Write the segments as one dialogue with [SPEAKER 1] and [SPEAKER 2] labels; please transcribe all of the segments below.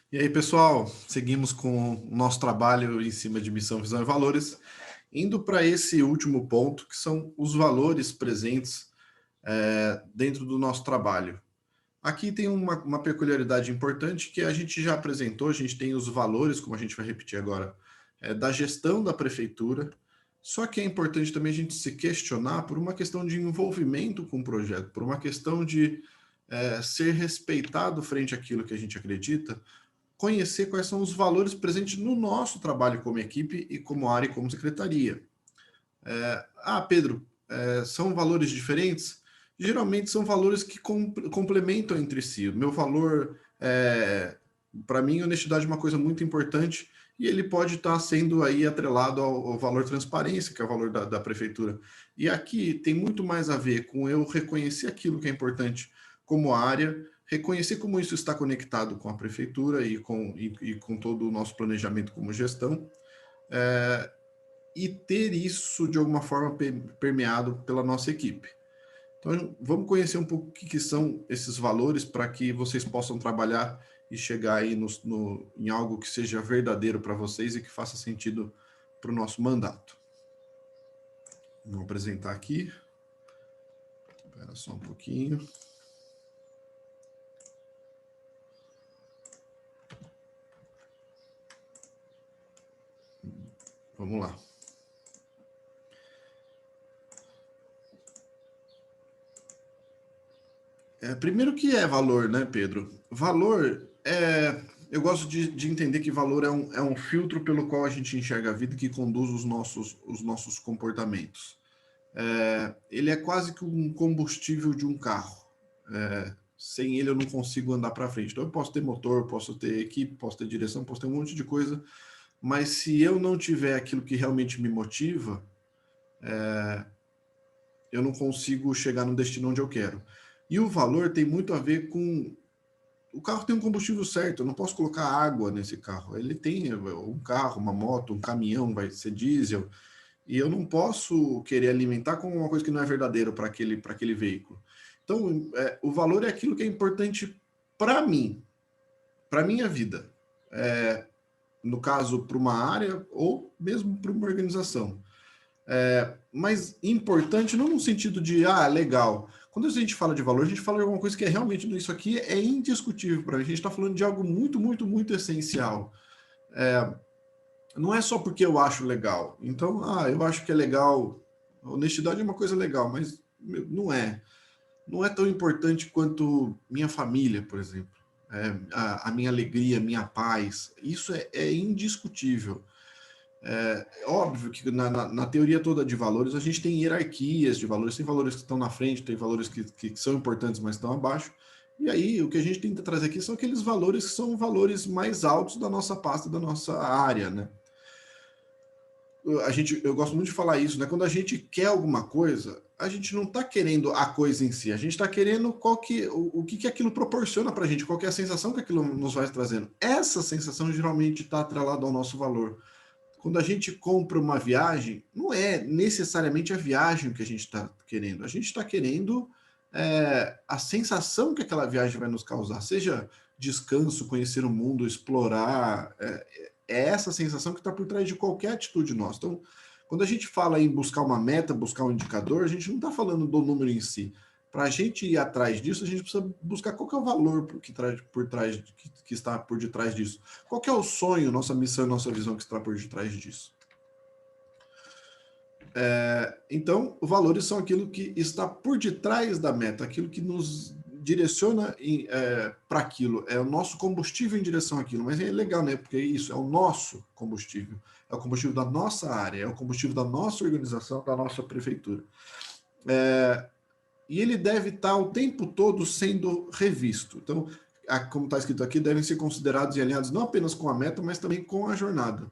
[SPEAKER 1] E aí, pessoal, seguimos com o nosso trabalho em cima de missão, visão e valores, indo para esse último ponto, que são os valores presentes dentro do nosso trabalho. Aqui tem uma peculiaridade importante que a gente já apresentou, a gente tem os valores, como a gente vai repetir agora, da gestão da prefeitura, só que é importante também a gente se questionar por uma questão de envolvimento com o projeto, por uma questão de ser respeitado frente àquilo que a gente acredita, conhecer quais são os valores presentes no nosso trabalho como equipe e como área e como secretaria. Pedro, são valores diferentes? Geralmente são valores que complementam entre si. O meu valor, para mim, honestidade é uma coisa muito importante e ele pode estar sendo aí atrelado ao valor transparência, que é o valor da prefeitura. E aqui tem muito mais a ver com eu reconhecer aquilo que é importante como área, reconhecer como isso está conectado com a prefeitura e com todo o nosso planejamento como gestão, e ter isso de alguma forma permeado pela nossa equipe. Então, vamos conhecer um pouco o que são esses valores para que vocês possam trabalhar e chegar aí em algo que seja verdadeiro para vocês e que faça sentido para o nosso mandato. Vou apresentar aqui. Espera só um pouquinho. Vamos lá. Primeiro, que é valor, né, Pedro? Valor eu gosto de entender que valor é um filtro pelo qual a gente enxerga a vida e que conduz os nossos comportamentos. Ele é quase que um combustível de um carro. Sem ele eu não consigo andar para frente. Então eu posso ter motor, posso ter equipe, posso ter direção, posso ter um monte de coisa, mas se eu não tiver aquilo que realmente me motiva, eu não consigo chegar no destino onde eu quero. E o valor tem muito a ver com... O carro tem um combustível certo, eu não posso colocar água nesse carro. Ele tem um carro, uma moto, um caminhão, vai ser diesel, e eu não posso querer alimentar com uma coisa que não é verdadeira para aquele veículo. Então, o valor é aquilo que é importante para mim, para minha vida. No caso, para uma área ou mesmo para uma organização. Mas importante não no sentido de, legal. Quando a gente fala de valor, a gente fala de alguma coisa que é realmente, isso aqui é indiscutível para mim. A gente está falando de algo muito, muito, muito essencial. Não é só porque eu acho legal. Então, eu acho que é legal. Honestidade é uma coisa legal, mas não é. Não é tão importante quanto minha família, por exemplo. A minha alegria, minha paz. Isso é indiscutível. Óbvio que na teoria toda de valores a gente tem hierarquias de valores, tem valores que estão na frente, tem valores que são importantes, mas estão abaixo. E aí o que a gente tenta trazer aqui são aqueles valores que são valores mais altos da nossa pasta, da nossa área, né? Eu gosto muito de falar isso, né? Quando a gente quer alguma coisa, a gente não está querendo a coisa em si, a gente está querendo o que aquilo proporciona para a gente, qual que é a sensação que aquilo nos vai trazendo. Essa sensação geralmente está atrelada ao nosso valor. Quando a gente compra uma viagem, não é necessariamente a viagem que a gente está querendo. A gente está querendo a sensação que aquela viagem vai nos causar, seja descanso, conhecer o mundo, explorar. É essa sensação que está por trás de qualquer atitude nossa. Então, quando a gente fala em buscar uma meta, buscar um indicador, a gente não está falando do número em si. Para a gente ir atrás disso, a gente precisa buscar qual que é o valor que está por detrás disso. Qual que é o sonho, nossa missão, nossa visão que está por detrás disso. Então, valores são aquilo que está por detrás da meta, aquilo que nos direciona para aquilo, é o nosso combustível em direção àquilo. Mas é legal, né? Porque isso é o nosso combustível, é o combustível da nossa área, é o combustível da nossa organização, da nossa prefeitura. E ele deve estar o tempo todo sendo revisto. Então, como está escrito aqui, devem ser considerados e alinhados não apenas com a meta, mas também com a jornada.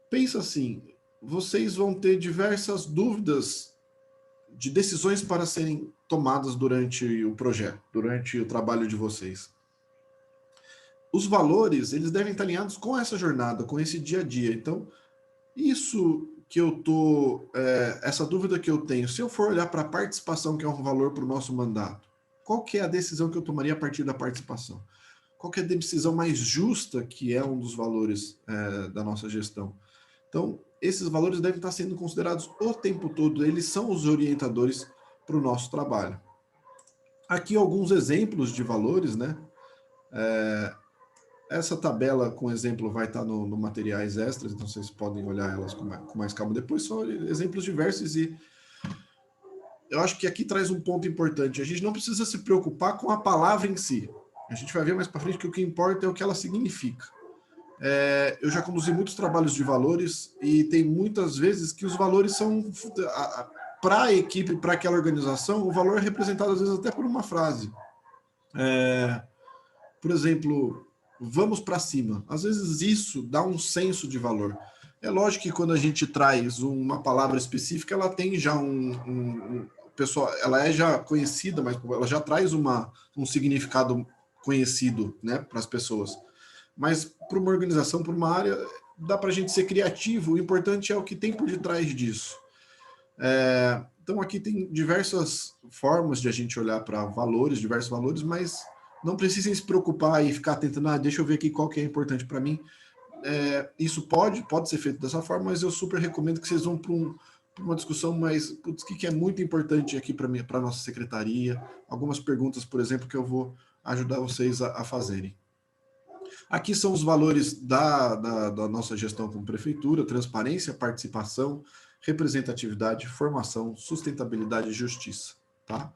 [SPEAKER 1] Pensa assim, vocês vão ter diversas dúvidas de decisões para serem tomadas durante o projeto, durante o trabalho de vocês. Os valores, eles devem estar alinhados com essa jornada, com esse dia a dia. Então, isso que eu tô, essa dúvida que eu tenho, se eu for olhar para a participação, que é um valor para o nosso mandato, qual que é a decisão que eu tomaria a partir da participação? qual que é a decisão mais justa, que é um dos valores da nossa gestão. Então, esses valores devem estar sendo considerados o tempo todo, eles são os orientadores para o nosso trabalho. Aqui alguns exemplos de valores, né? Essa tabela com exemplo vai estar no materiais extras, então vocês podem olhar elas com mais calma depois, são exemplos diversos e eu acho que aqui traz um ponto importante. A gente não precisa se preocupar com a palavra em si. A gente vai ver mais para frente que o que importa é o que ela significa. Eu já conduzi muitos trabalhos de valores e tem muitas vezes que os valores são, para a equipe, para aquela organização, o valor é representado às vezes até por uma frase. Por exemplo, vamos para cima. Às vezes isso dá um senso de valor. É lógico que quando a gente traz uma palavra específica, ela tem já pessoal, ela é já conhecida, mas ela já traz um significado conhecido, né, para as pessoas. Mas para uma organização, para uma área, dá para a gente ser criativo. O importante é o que tem por detrás disso. Então aqui tem diversas formas de a gente olhar para valores, diversos valores, mas não precisem se preocupar e ficar tentando, deixa eu ver aqui qual que é importante para mim. Isso pode ser feito dessa forma, mas eu super recomendo que vocês vão para uma discussão mais, putz, o que é muito importante aqui para a nossa secretaria, algumas perguntas, por exemplo, que eu vou ajudar vocês a fazerem. Aqui são os valores da nossa gestão como prefeitura: transparência, participação, representatividade, formação, sustentabilidade e justiça, tá?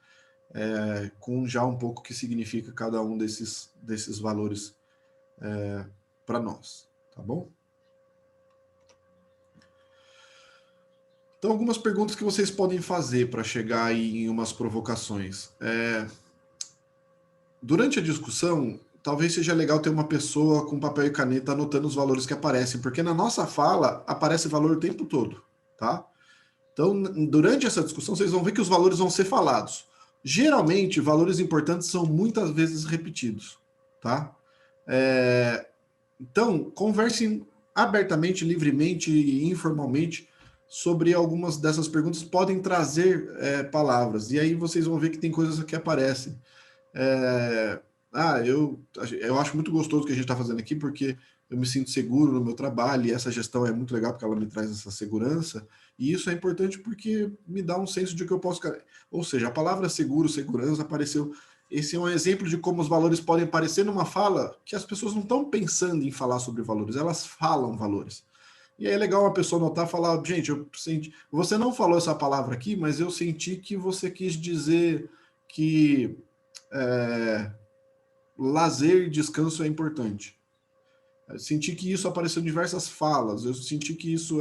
[SPEAKER 1] Com já um pouco o que significa cada um desses valores para nós, tá bom? Então, algumas perguntas que vocês podem fazer para chegar aí em umas provocações. Durante a discussão, talvez seja legal ter uma pessoa com papel e caneta anotando os valores que aparecem, porque na nossa fala aparece valor o tempo todo, tá? Então, durante essa discussão, vocês vão ver que os valores vão ser falados. Geralmente, valores importantes são muitas vezes repetidos, tá? Então, conversem abertamente, livremente e informalmente sobre algumas dessas perguntas. Podem trazer palavras, e aí vocês vão ver que tem coisas que aparecem. Eu acho muito gostoso o que a gente está fazendo aqui, porque eu me sinto seguro no meu trabalho, e essa gestão é muito legal porque ela me traz essa segurança, e isso é importante porque me dá um senso de que eu posso... Ou seja, a palavra seguro, segurança apareceu. Esse é um exemplo de como os valores podem aparecer numa fala que as pessoas não estão pensando em falar sobre valores, elas falam valores. E aí é legal uma pessoa notar e falar, gente, eu senti... você não falou essa palavra aqui, mas eu senti que você quis dizer que lazer e descanso é importante. Eu senti que isso apareceu em diversas falas, eu senti que isso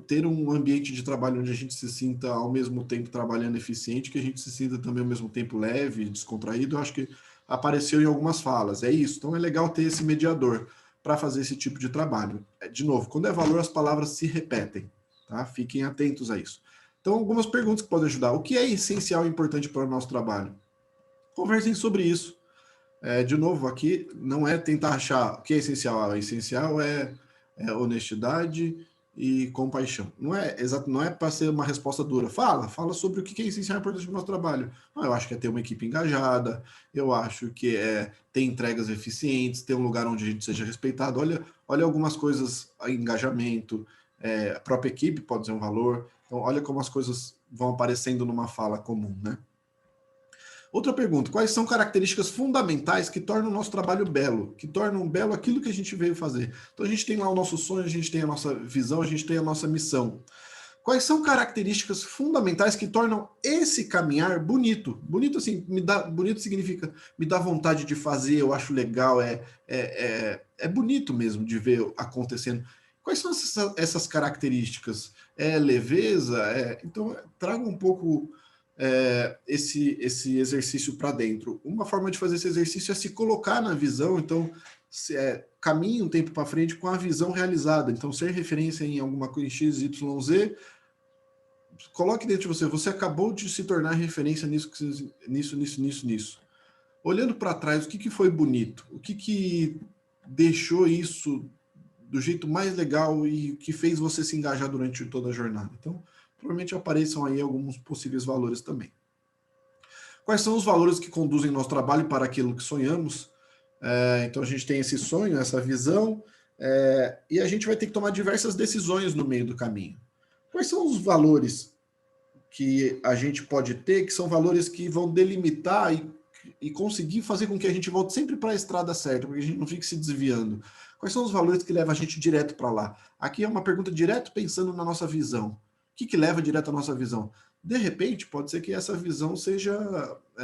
[SPEAKER 1] ter um ambiente de trabalho onde a gente se sinta ao mesmo tempo trabalhando eficiente, que a gente se sinta também ao mesmo tempo leve, descontraído. Eu acho que apareceu em algumas falas, é isso. Então é legal ter esse mediador para fazer esse tipo de trabalho. De novo, quando é valor, as palavras se repetem, tá? Fiquem atentos a isso. Então, algumas perguntas que podem ajudar. O que é essencial e importante para o nosso trabalho? Conversem sobre isso. De novo, aqui não é tentar achar o que é essencial. O essencial é honestidade e compaixão. Não é para ser uma resposta dura. Fala sobre o que é essencial e importante no nosso trabalho. Eu acho que é ter uma equipe engajada, eu acho que é ter entregas eficientes, ter um lugar onde a gente seja respeitado. Olha algumas coisas, engajamento, a própria equipe pode ser um valor. Então, olha como as coisas vão aparecendo numa fala comum, né? Outra pergunta: quais são características fundamentais que tornam o nosso trabalho belo, que tornam belo aquilo que a gente veio fazer? Então a gente tem lá o nosso sonho, a gente tem a nossa visão, a gente tem a nossa missão. Quais são características fundamentais que tornam esse caminhar bonito? Bonito, assim, bonito significa me dá vontade de fazer, eu acho legal, é bonito mesmo de ver acontecendo. Quais são essas características? Leveza? Então, traga um pouco esse exercício para dentro. Uma forma de fazer esse exercício é se colocar na visão, então caminhe um tempo para frente com a visão realizada. Então, ser referência em alguma coisa X, Y, Z, coloque dentro de você. Você acabou de se tornar referência nisso. Olhando para trás, o que foi bonito? O que deixou isso do jeito mais legal e que fez você se engajar durante toda a jornada? Então, provavelmente apareçam aí alguns possíveis valores também. Quais são os valores que conduzem nosso trabalho para aquilo que sonhamos? Então a gente tem esse sonho, essa visão, e a gente vai ter que tomar diversas decisões no meio do caminho. Quais são os valores que a gente pode ter, que são valores que vão delimitar e conseguir fazer com que a gente volte sempre para a estrada certa, porque a gente não fique se desviando? Quais são os valores que levam a gente direto para lá? Aqui é uma pergunta direto pensando na nossa visão. O que leva direto à nossa visão? De repente, pode ser que essa visão seja...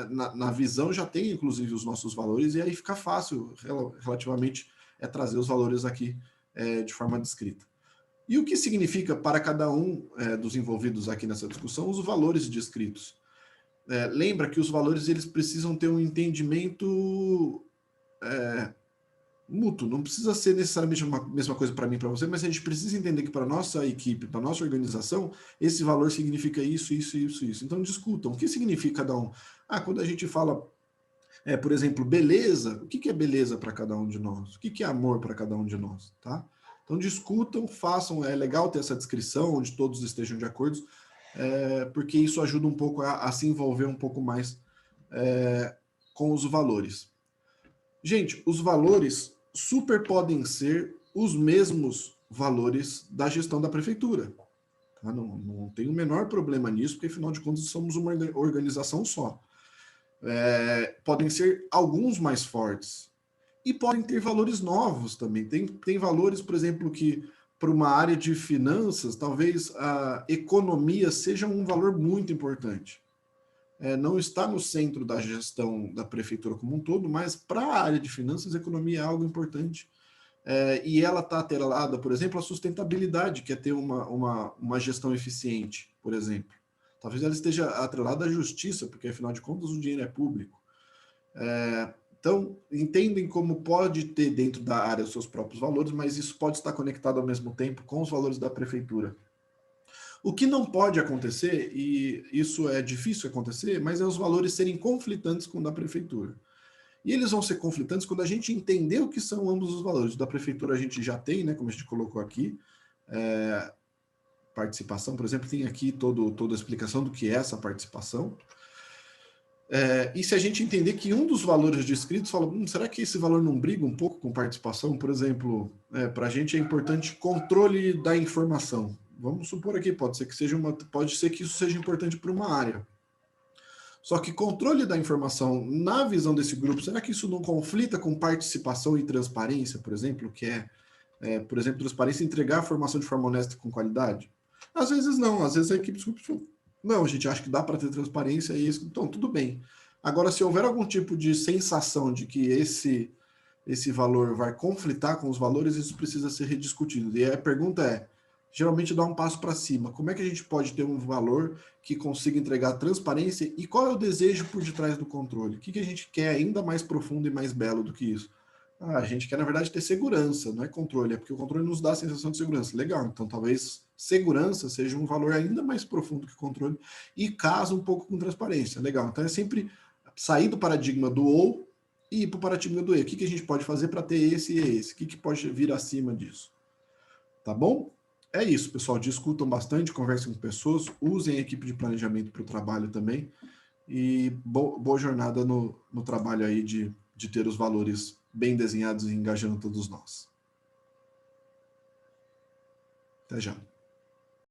[SPEAKER 1] Na visão já tem, inclusive, os nossos valores, e aí fica fácil, relativamente, trazer os valores aqui de forma descrita. E o que significa para cada um dos envolvidos aqui nessa discussão os valores descritos? Lembra que os valores eles precisam ter um entendimento mútuo, não precisa ser necessariamente a mesma coisa para mim e para você, mas a gente precisa entender que para a nossa equipe, para a nossa organização, esse valor significa isso, isso, isso, isso. Então discutam, o que significa cada um? Quando a gente fala, por exemplo, beleza, o que é beleza para cada um de nós? O que é amor para cada um de nós? Tá? Então discutam, façam, é legal ter essa descrição, onde todos estejam de acordo, porque isso ajuda um pouco a se envolver um pouco mais com os valores. Gente, os valores super podem ser os mesmos valores da gestão da prefeitura. Tá? Não tem o menor problema nisso, porque afinal de contas somos uma organização só. Podem ser alguns mais fortes. E podem ter valores novos também. Tem valores, por exemplo, que para uma área de finanças, talvez a economia seja um valor muito importante. Não está no centro da gestão da prefeitura como um todo, mas para a área de finanças, a economia é algo importante. E ela está atrelada, por exemplo, à sustentabilidade, que é ter uma gestão eficiente, por exemplo. Talvez ela esteja atrelada à justiça, porque afinal de contas o dinheiro é público. Então, entendem como pode ter dentro da área os seus próprios valores, mas isso pode estar conectado ao mesmo tempo com os valores da prefeitura. O que não pode acontecer, e isso é difícil acontecer, mas é os valores serem conflitantes com o da prefeitura. E eles vão ser conflitantes quando a gente entender o que são ambos os valores. Da prefeitura a gente já tem, né, como a gente colocou aqui, participação, por exemplo, tem aqui toda a explicação do que é essa participação. E se a gente entender que um dos valores descritos fala, será que esse valor não briga um pouco com participação? Por exemplo, para a gente é importante controle da informação. Vamos supor aqui, pode ser que isso seja importante para uma área. Só que controle da informação, na visão desse grupo, será que isso não conflita com participação e transparência, por exemplo, que por exemplo, transparência e entregar a informação de forma honesta e com qualidade? Às vezes não, às vezes a equipe fala, não, a gente acha que dá para ter transparência e isso, então tudo bem. Agora, se houver algum tipo de sensação de que esse valor vai conflitar com os valores, isso precisa ser rediscutido. E a pergunta geralmente dá um passo para cima. Como é que a gente pode ter um valor que consiga entregar transparência e qual é o desejo por detrás do controle? O que a gente quer ainda mais profundo e mais belo do que isso? A gente quer, na verdade, ter segurança, não é controle, é porque o controle nos dá a sensação de segurança. Legal, então talvez segurança seja um valor ainda mais profundo que controle e casa um pouco com transparência. Legal, então é sempre sair do paradigma do ou e ir para o paradigma do e. O que a gente pode fazer para ter esse e esse? O que pode vir acima disso? Tá bom? É isso, pessoal. Discutam bastante, conversem com pessoas, usem a equipe de planejamento para o trabalho também. E boa jornada no trabalho aí de ter os valores bem desenhados e engajando todos nós. Até já.